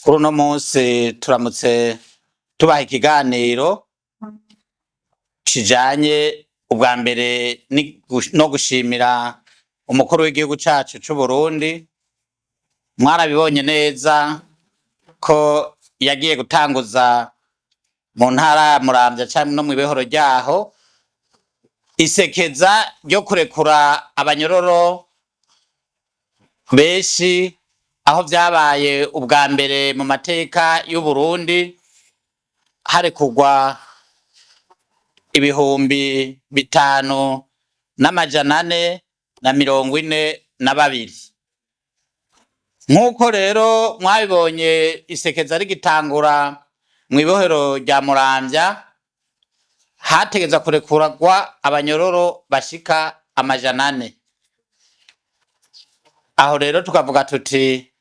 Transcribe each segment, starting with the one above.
Kuri uno munsi turamutse tubaha ikiganiro kijanye ubwa mbere no gushimira umukuru w'igihugu cacu c'Uburundi. Mwarabibonye neza ko yagiye gutanguza mu ntara ya Muramvya canke no mw'Ibohero ryaho isekeza ryo kurekura abanyororo benshi, aho vyabaye ubwa mbere mu mateka y'Uburundi harekurwa 5,442. Nk'uko rero mwabibonye isekeza rigitangura mw'Ibohero rya Muramvya, hategeza kurekurwa abanyororo bashika 400. Aho rero tukavuga tuti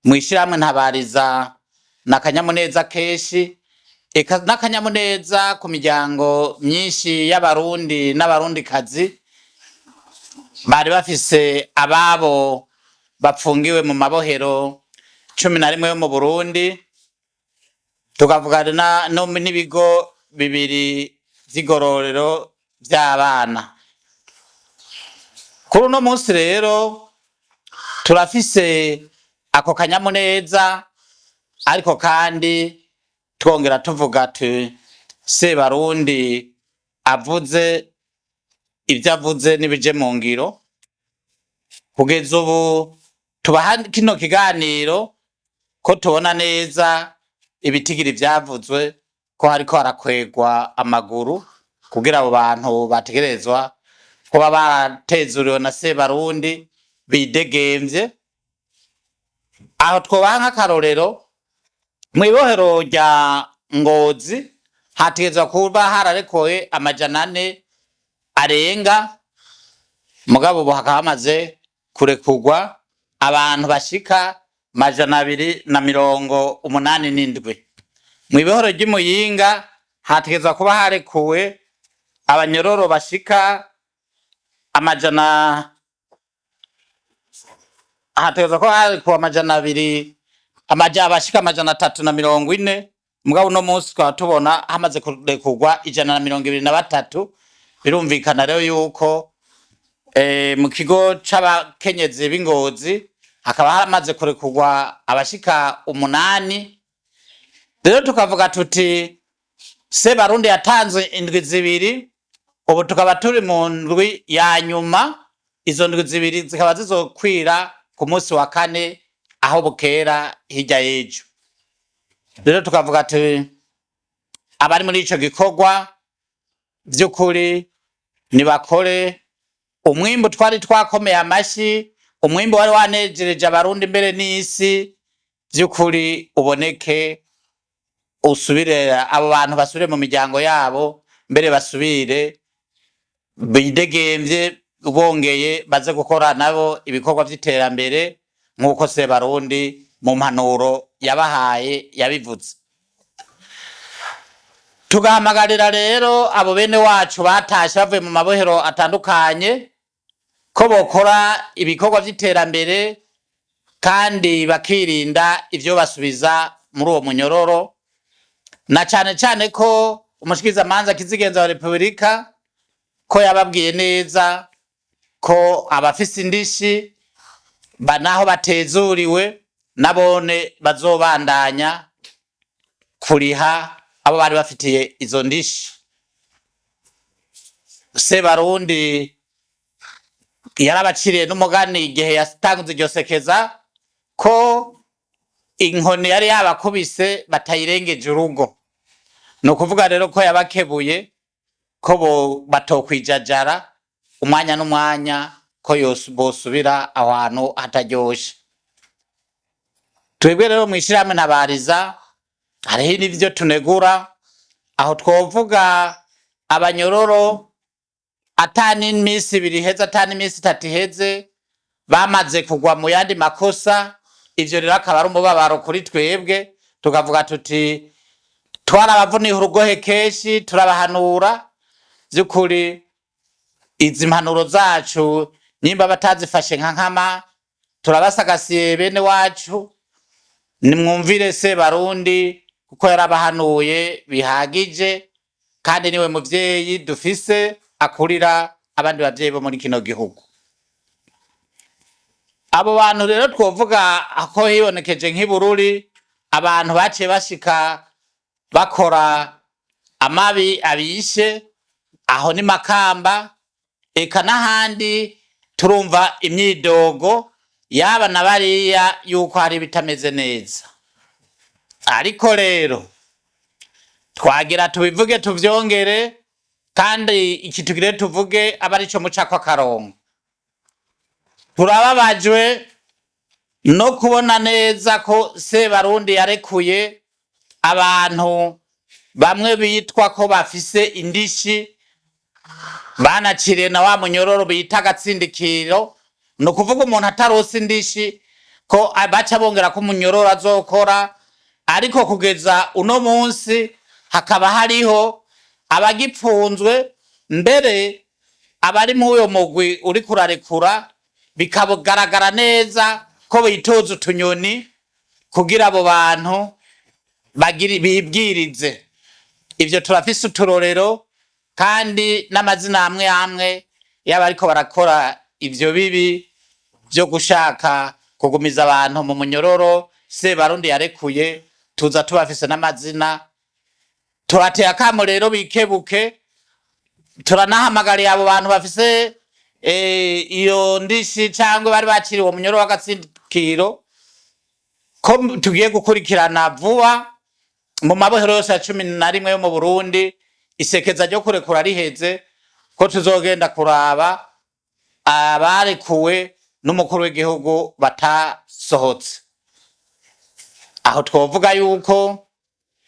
mw'ishirahamwe Ntabariza n'akanyamuneza kenshi, eka n'akanyamuneza ku miryango myinshi y'abarundi n'abarundikazi bari bafise ababo bapfungiwe mu mabohero 11 yo mu Burundi. Tukavuga n'ibigo 2 vy'igororero vy'abana. Kuri uno munsi rero turafise ako kanyamuneza, ariko kandi twongera tuvuga ati Sebarundi avuze ivyo avuze n'ibije mu ngiro. Kugeza ubu tubaha kino kiganiro ko tubona neza ibitigiri vyavuzwe ko hariko harakwegwa amaguru kugira abo bantu bategerezwa kuba baratezuriwe na Sebarundi bidegemvye. Aho twobaha nk'akarorero mw'Ibohero rya Ngozi hategezwa kuba hararekoye 400 arenga, mugabo ubu hakaba hamaze kurekurwa abantu bashika 287. Mw'Ibohero ry'Imuyinga hategezwa kuba harekuwe abanyororo bashika hategezwa ko harekuwe bashika 340, mugabo uno munsi twaba tubona hamaze kurekurwa 123. Birumvikana rero yuko mu kigo c'abakenyezi b'Ingozi hakaba hamaze kurekurwa abashika 8. Rero tukavuga tuti Sebarundi yatanze indwi 2, ubu tukaba turi mu ndwi ya nyuma. Izo ndwi 2 zikaba zizokwira ku munsi wa 4 aho bukera hirya y'ejo. Rero tukavuga ati abari muri ico gikorwa vy'ukuri nibakore. Umwimbu twari twakomeye amashi, umwimbu wari wanejereje abarundi mbere n'isi, vy'ukuri uboneke, usubire abo bantu basubire mu miryango yabo, mbere basubire bidegemvye, bongeye baze gukora nabo ibikorwa vy'iterambere nk'uko Sebarundi mu mpanuro yabahaye yabivuze. Tugahamagarira rero abo bene wacu batashe bavuye mu mabohero atandukanye ko bokora ibikorwa vy'iterambere kandi bakirinda ivyo basubiza muri uwo munyororo, na cane cane ko umushikizamanza Kizigenza wa Repubulika ko yababwiye neza ko abafise indishi naho batezuriwe nabone bazobandanya kuriha abo bari bafitiye izo ndishi. Sebarundi yarabaciriye n'umugani igihe yatanguze iryo sekeza ko inkoni yari yabakubise batayirengeje urugo. No kuvuga rero ko yabakebuye ko batokwijajara umwanya n'umwanya, ko bosubira aho hantu hataryoshe. Twebwe rero mw'ishirahamwe Ntabariza hariho n'ivyo tunegura, aho twovuga abanyororo atani imisi 2 iheze, atani imisi 3 iheze bamaze kugwa mu yandi makosa. Ivyo rero akaba ari umubabaro kuri twebwe. Tukavuga tuti twarabavuniye urugohe kenshi, turabahanura vy'ukuri izi mpanuro zacu nimba batazifashe nka nkama, turabasagasiye bene wacu nimwumvire Sebarundi kuko yarabahanuye bihagije, kandi niwe muvyeyi dufise akurira abandi bavyeyi bo muri kino gihugu. Abo bantu rero twovuga ako hibonekeje nk'ibururi, abantu baciye bashika bakora amabi abishe, aho ni Makamba, eka n'ahandi turumva imyidogo yaba na bariya yuko hari bitameze neza. Ariko rero twagira tubivuge tuvyongere, kandi iki tugire tuvuge aba arico mucako akarongo. Turababajwe no kubona neza ko Sebarundi yarekuye abantu bamwe bitwa ko bafise indishi, banaciriye na wa munyororo bita agatsindikiro. No kuvuga umuntu atarose indishi ko baca bongera ko umunyororo azokora, ariko kugeza uno munsi hakaba hariho abagipfunzwe, mbere abari mu uyo mugwi uri kurarekura bikagaragara neza ko bitoza utunyoni kugira abo bantu bibwirize. Ivyo turafise uturorero, kandi n'amazina amwe amwe yaba ariko barakora ivyo bibi vyo gushaka kugumiza abantu mu munyororo Sebarundi yarekuye, tuza tubafise n'amazina. Turateye akamo rero bikebuke, turanahamagariye abo bantu bafise iyo ndishi cyangwa bari bakiriwe uwo munyororo w'agatsindikiro ko tugiye gukurikirana vuba mu mabohero yose ya 11 yo mu Burundi. Isekeza ryo kurekura riheze, ko tuzogenda kuraba abarekuwe n'umukuru w'igihugu batasohotse. Aho twovuga yuko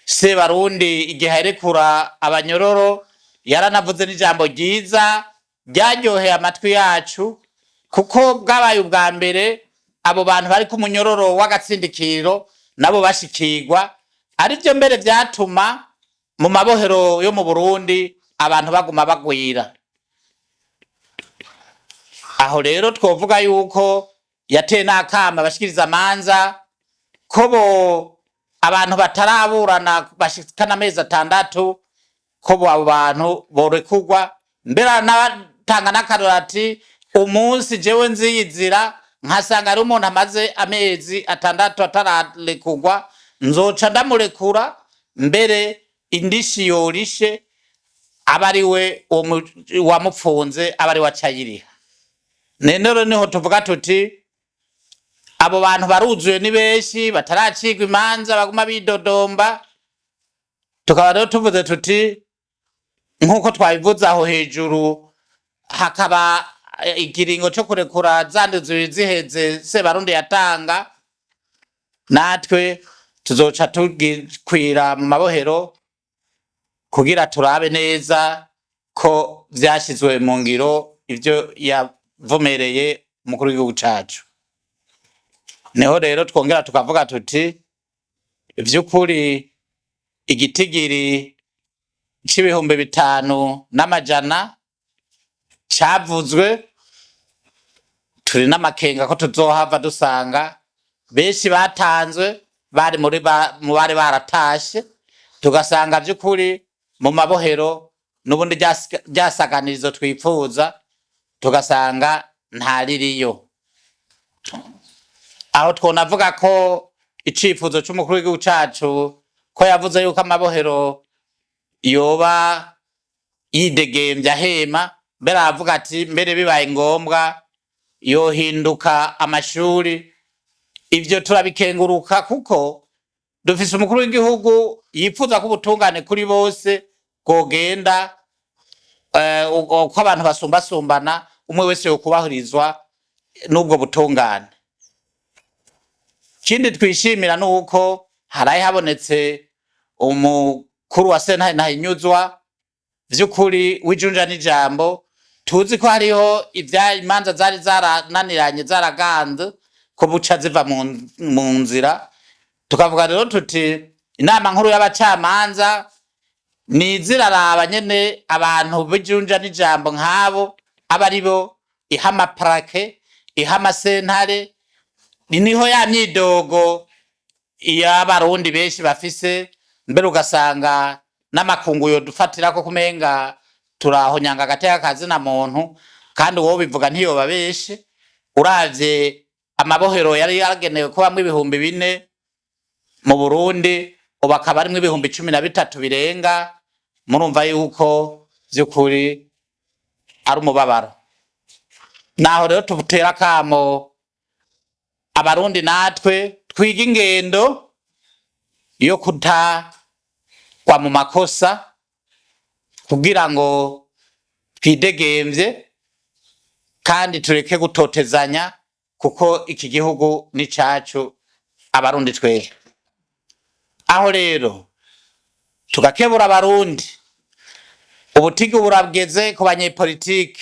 Sebarundi igihe arekura abanyororo yaranavuze n'ijambo ryiza ryaryoheye amatwi yacu, kuko bwabaye ubwa mbere abo bantu bari ku munyororo w'agatsindikiro nabo bashikirwa, ari byo mbere vyatuma mu mabohero yo mu Burundi abantu baguma bagwira. Aho rero twovuga yuko yateye n'akama abashikiriza amanza ko abantu bataraburana bashikana amezi 6 ko abo bantu borekurwa, mbere n'abatanga n'akarora ati umunsi jewe nziyizira nkasanga ari umuntu amaze amezi 6 atararekurwa nzoca ndamurekura, mbere indishi yorishe abariwe wamupfunze abari wacayiriha. Nenero niho tuvuga tuti abo bantu baruzuye ni benshi bataracigwa imanza baguma bidodomba. Tukaba rero tuvuze tuti nkuko twabivuze aho hejuru, hakaba ikiringo cyo kurekura zanduzuye ziheze Sebarundi yatanga, natwe tuzoca tugikwira mu mabohero kugira turabe neza ko vyashizwe mu ngiro ivyo yavumereye umukuru w'igihugu cacu. Neho rero twongera tukavuga tuti vy'ukuri igitigiri c'ibihumbi 5,500 cavuzwe, turi n'amakenga ko tuzohava dusanga benshi batanzwe bari mu bari baratashe, tugasanga vy'ukuri mu mabohero n'ubundi ryasaganirizo twipfuza tugasanga ntaririyo. Aho twonavuga ko icifuzo c'umukuru w'igihugu cacu ko yavuze yuko amabohero yoba yidegemvye ahema, mbere aravuga ati mbere bibaye ngombwa yohinduka amashuri. Ivyo turabikenguruka kuko dufise umukuru w'igihugu yifuza ko ubutungane kuri bose bwogenda ko abantu basumbasumbana, umwe wese yokubahirizwa n'ubwo butungane. Kindi twishimira nuko haraye habonetse umukuru wa sentare Ntahinyuzwa vy'ukuri w'ijunja n'ijambo. Tuzi ko hariho imanza zari zarananiranye zaraganze ko buca ziva mu nzira. Tukavuga rero tuti inama nkuru y'abacamanza niziraraba nyene abantu b'ijunja n'ijambo nk'abo aba aribo iha amaparake, iha amasentare. Niho ya myidogo iyo abarundi benshi bafise mbere ugasanga n'amakungu yo dufatira ko kumenga turahonyanga agateka kazina muntu kandi wowe bivuga ntiyoba benshi uravye amabohero yari yagenewe kubamwe 4,000 mu Burundi ubu akaba arimwo 13,000 birenga murumva yuko vy'ukuri ari umubabaro naho rero tubutera akamo abarundi natwe twiga ingendo yo kutagwa mu makosa kugira ngo twidegemvye kandi tureke gutotezanya kuko iki gihugu ni cacu abarundi twese aho rero tugakebura abarundi ubutigi burabweze ku banyepolitike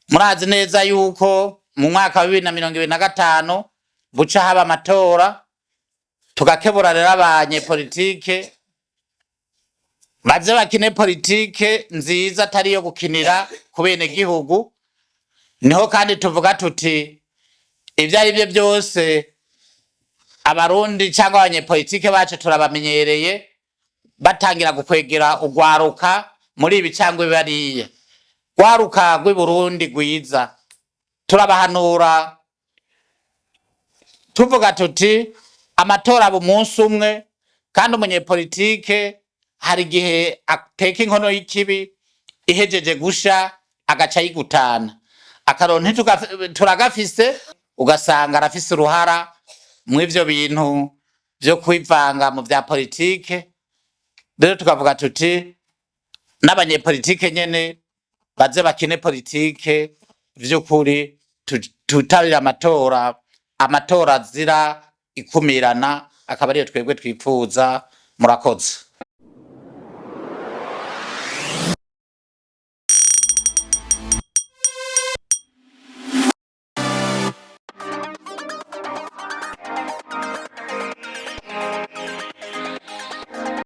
murazi neza yuko mu mwaka wa 2025 buca haba amatora tugakebura rero abanyepolitike baze bakine politike nziza atari yo gukinira ku bene gihugu niho kandi tuvuga tuti ivyo ari byo byose abarundi cyangwa abanyepolitike bacu turabamenyereye batangira gukwegera ugwaruka muri ibi cyangwa bariye gwaruka rw'i Burundi gwiza turabahanura tuvuga tuti amatora abo munsi umwe kandi umunyepolitike hari gihe ateka inkono y'ikibi ihejeje gusha agaca yigutana akaronke turagafise ugasanga arafise uruhara mu ivyo bintu vyo kwivanga mu vya politike rero tukavuga tuti n'abanyepolitike nyene baze bakine politike vy'ukuri tutabira amatora zira ikumirana akaba ariyo twebwe twipfuza murakoze